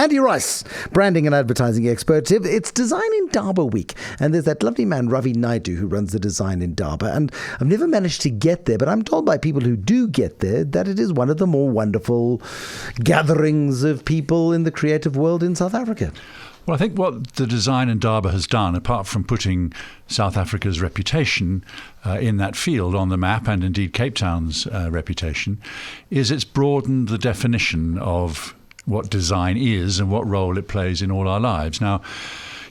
Andy Rice, branding and advertising expert. It's Design Indaba week, and there's that lovely man, Ravi Naidu, who runs the Design Indaba, and I've never managed to get there, but I'm told by people who do get there that it is one of the more wonderful gatherings of people in the creative world in South Africa. Well, I think what the Design Indaba has done, apart from putting South Africa's reputation in that field on the map, and indeed Cape Town's reputation, is it's broadened the definition of what design is and what role it plays in all our lives. Now,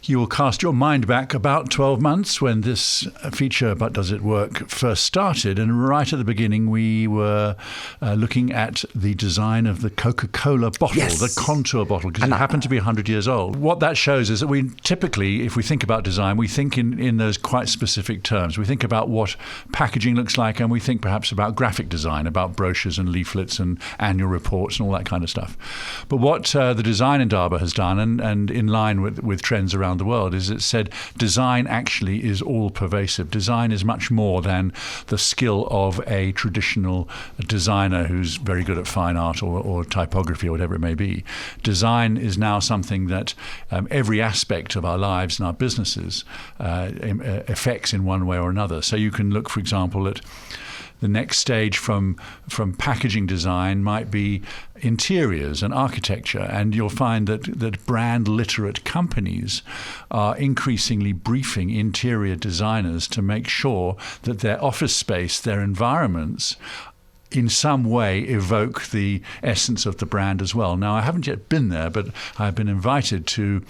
you will cast your mind back about 12 months when this feature, But Does It Work, first started. And right at the beginning, we were looking at the design of the Coca-Cola bottle, yes, the contour bottle, because it happened to be 100 years old. What that shows is that we typically, if we think about design, we think in those quite specific terms. We think about what packaging looks like, and we think perhaps about graphic design, about brochures and leaflets and annual reports and all that kind of stuff. But what the Design Indaba has done, and in line with trends around the world, is it said design actually is all pervasive. Design is much more than the skill of a traditional designer who's very good at fine art or typography or whatever it may be. Design is now something that every aspect of our lives and our businesses affects in one way or another. So you can look, for example, at the next stage from packaging design might be interiors and architecture, and you'll find that brand literate companies are increasingly briefing interior designers to make sure that their office space, their environments, in some way evoke the essence of the brand as well. Now, I haven't yet been there, but I've been invited to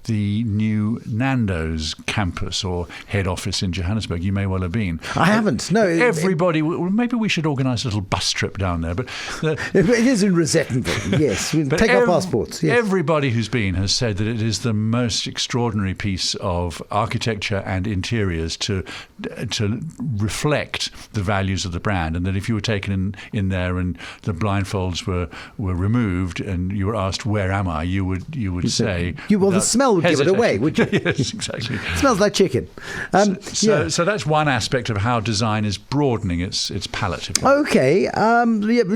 the new Nandos campus or head office in Johannesburg. You may well have been. I haven't, no. Everybody, maybe we should organise a little bus trip down there. But it is in Rosettenville, yes. We take our passports. Yes. Everybody who's been has said that it is the most extraordinary piece of architecture and interiors to reflect the values of the brand, and that if you were taken in there and the blindfolds were removed and you were asked, "Where am I?" you would say, the smell would give it away, would you? Yes, exactly. It smells like chicken. So that's one aspect of how design is broadening its palette. Okay.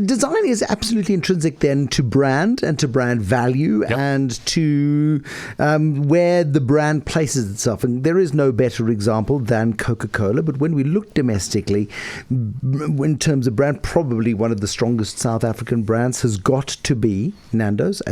Design is absolutely intrinsic then to brand and to brand value, yep, and to where the brand places itself. And there is no better example than Coca-Cola. But when we look domestically, in terms of brand, probably one of the strongest South African brands has got to be Nandos.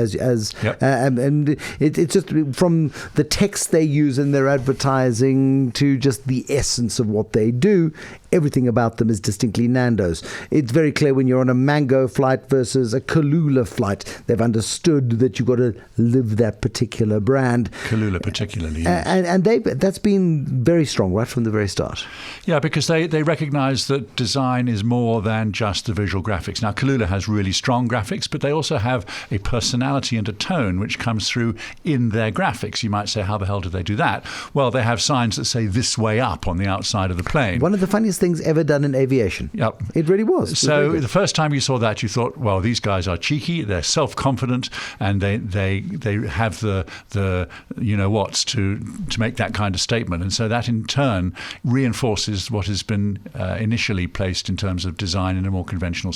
Yep. And it's just from the text they use in their advertising to just the essence of what they do, everything about them is distinctly Nandos. It's very clear when you're on a Mango flight versus a Kulula flight. They've understood that you've got to live that particular brand. Kulula particularly, yes. And that's been very strong right from the very start. Yeah, because they recognise that design is more than just the visual graphics. Now, Kulula has really strong graphics, but they also have a personality and a tone which comes through in their graphics. You might say, how the hell do they do that? Well, they have signs that say "this way up" on the outside of the plane. One of the funniest things ever done in aviation. Yep. It really was. So the first time you saw that, you thought, well, these guys are cheeky, they're self-confident, and they have the you know whats to make that kind of statement. And so that in turn reinforces what has been initially placed in terms of design in a more conventional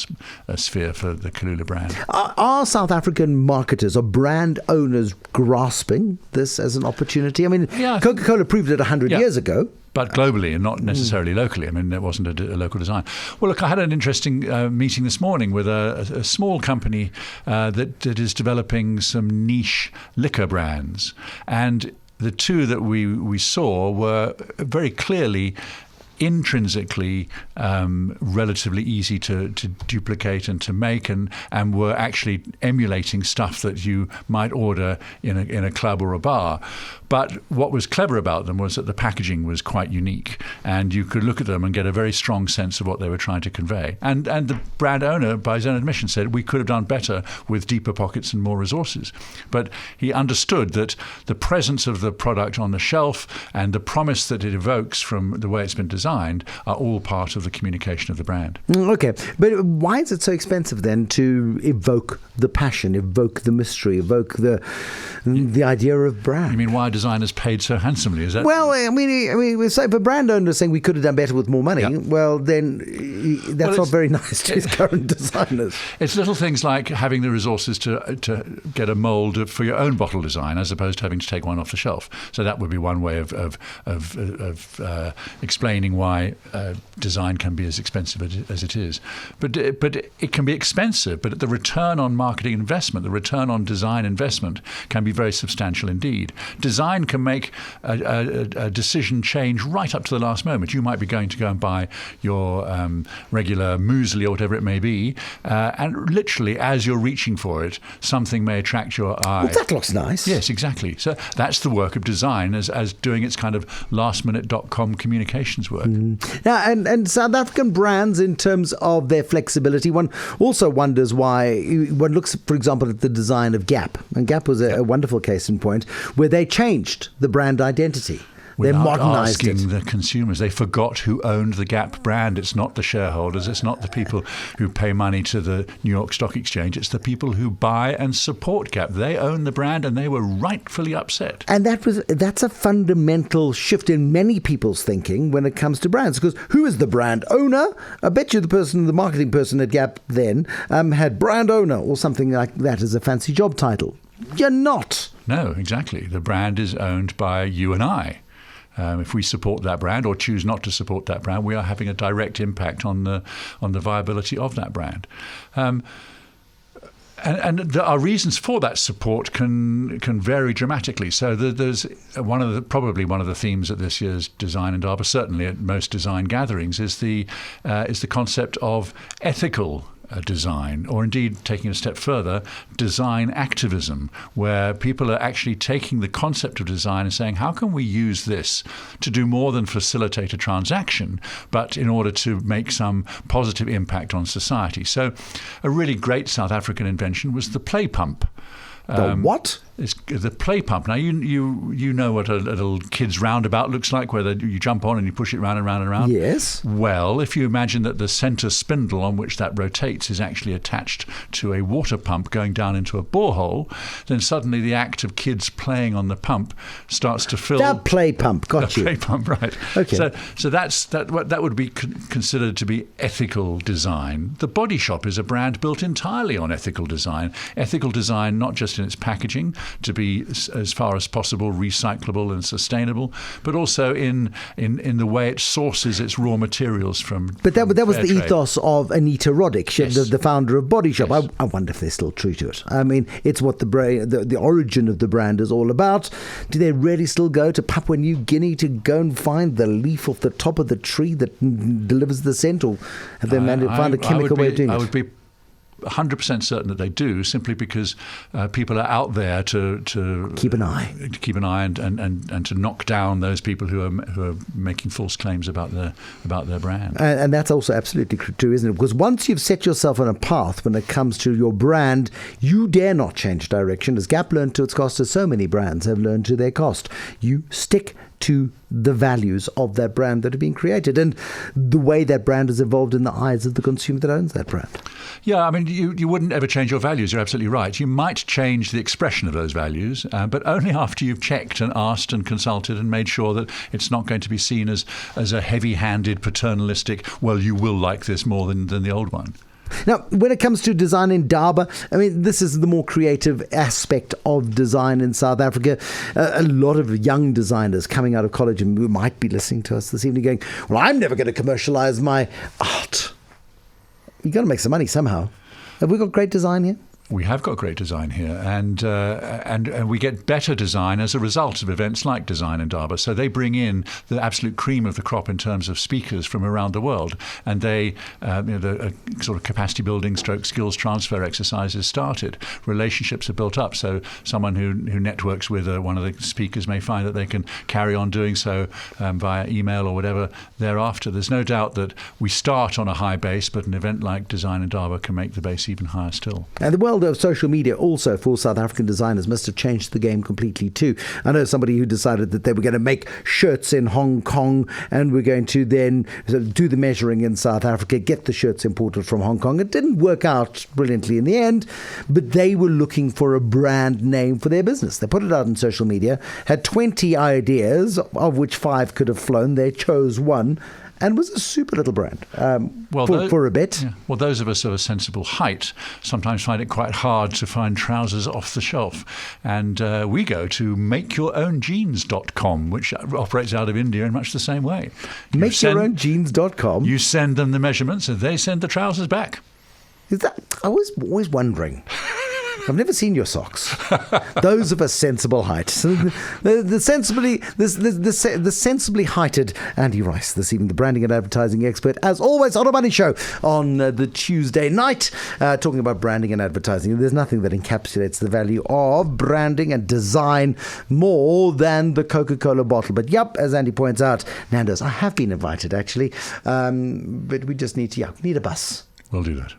sphere for the Kulula brand. Are South African marketers or brand owners grasping this as an opportunity? I mean, yeah, Coca-Cola proved it 100 years ago. But globally and not necessarily locally. I mean, there wasn't a local design. Well, look, I had an interesting meeting this morning with a small company that is developing some niche liquor brands. And the two that we saw were very clearly intrinsically relatively easy to duplicate and to make, and were actually emulating stuff that you might order in a club or a bar. But what was clever about them was that the packaging was quite unique, and you could look at them and get a very strong sense of what they were trying to convey. And the brand owner, by his own admission, said we could have done better with deeper pockets and more resources. But he understood that the presence of the product on the shelf and the promise that it evokes from the way it's been designed designed are all part of the communication of the brand. Okay, but why is it so expensive then to evoke the passion, evoke the mystery, evoke the idea of brand? You mean why are designers paid so handsomely? Is that? Well, I mean, so if a brand owner is saying we could have done better with more money, well, then that's not very nice to his current designers. It's little things like having the resources to get a mould for your own bottle design, as opposed to having to take one off the shelf. So that would be one way of explaining why design can be as expensive as it is. But it can be expensive, but the return on marketing investment, the return on design investment can be very substantial indeed. Design can make a decision change right up to the last moment. You might be going to go and buy your regular muesli or whatever it may be, and literally as you're reaching for it, something may attract your eye. Well, that looks nice. Yes, exactly. So that's the work of design as doing its kind of lastminute.com communications work. Now, and South African brands, in terms of their flexibility, one also wonders why one looks, for example, at the design of Gap. And Gap was a wonderful case in point, where they changed the brand identity. They modernized asking the consumers. They forgot who owned the Gap brand. It's not the shareholders. It's not the people who pay money to the New York Stock Exchange. It's the people who buy and support Gap. They own the brand, and they were rightfully upset. And that's a fundamental shift in many people's thinking when it comes to brands. Because who is the brand owner? I bet you the marketing person at Gap then had brand owner or something like that as a fancy job title. You're not. No, exactly. The brand is owned by you and I. If we support that brand or choose not to support that brand, we are having a direct impact on the viability of that brand. And our reasons for that support can vary dramatically. So there's probably one of the themes at this year's Design Indaba, certainly at most design gatherings, is the concept of ethical design, or indeed, taking a step further, design activism, where people are actually taking the concept of design and saying, how can we use this to do more than facilitate a transaction, but in order to make some positive impact on society? So a really great South African invention was the play pump. The what? It's the play pump. Now, you know what a little kid's roundabout looks like, where you jump on and you push it round and round and round? Yes. Well, if you imagine that the centre spindle on which that rotates is actually attached to a water pump going down into a borehole, then suddenly the act of kids playing on the pump starts to fill... That play pump, got you. Play pump, right. Okay. So that would be considered to be ethical design. The Body Shop is a brand built entirely on ethical design. Ethical design, not just in its packaging, to be as far as possible recyclable and sustainable, but also in the way it sources its raw materials from. But that was the trade. ethos of Anita Roddick, Yes. the founder of Body Shop. Yes. I wonder if they're still true to it. I mean, it's what the origin of the brand is all about. Do they really still go to Papua New Guinea to go and find the leaf off the top of the tree that delivers the scent, or have they managed to find a chemical way of doing it? I would be 100% certain that they do, simply because people are out there to keep an eye, and to knock down those people who are making false claims about their brand. And that's also absolutely true, isn't it? Because once you've set yourself on a path when it comes to your brand, you dare not change direction. As Gap learned to its cost, as so many brands have learned to their cost. You stick to the values of that brand that are being created and the way that brand has evolved in the eyes of the consumer that owns that brand. Yeah, I mean, you wouldn't ever change your values. You're absolutely right. You might change the expression of those values, but only after you've checked and asked and consulted and made sure that it's not going to be seen as a heavy-handed, paternalistic, well, you will like this more than the old one. Now, when it comes to Design Indaba, I mean, this is the more creative aspect of design in South Africa. A lot of young designers coming out of college and who might be listening to us this evening going, well, I'm never going to commercialize my art. You've got to make some money somehow. Have we got great design here? We have got great design here, and we get better design as a result of events like Design Indaba. So they bring in the absolute cream of the crop in terms of speakers from around the world, and they, the sort of capacity building, skills transfer exercises started. Relationships are built up. So someone who networks with one of the speakers may find that they can carry on doing so via email or whatever thereafter. There's no doubt that we start on a high base, but an event like Design Indaba can make the base even higher still. And the world world of social media also for South African designers must have changed the game completely too. I know somebody who decided that they were going to make shirts in Hong Kong and we're going to then do the measuring in South Africa, get the shirts imported from Hong Kong. It didn't work out brilliantly in the end, but they were looking for a brand name for their business. They put it out on social media, had 20 ideas, of which 5 could have flown. They chose one, and was a super little brand for a bit. Yeah. Well, those of us of a sensible height sometimes find it quite hard to find trousers off the shelf. And we go to makeyourownjeans.com, which operates out of India in much the same way. Makeyourownjeans.com? You send them the measurements and they send the trousers back. Is that? I was always wondering. I've never seen your socks. Those of a sensible height. So the sensibly heighted Andy Rice this evening, the branding and advertising expert, as always, on a Money Show on the Tuesday night, talking about branding and advertising. There's nothing that encapsulates the value of branding and design more than the Coca-Cola bottle. But yep, as Andy points out, Nandos, I have been invited actually, but we just need a bus. We'll do that.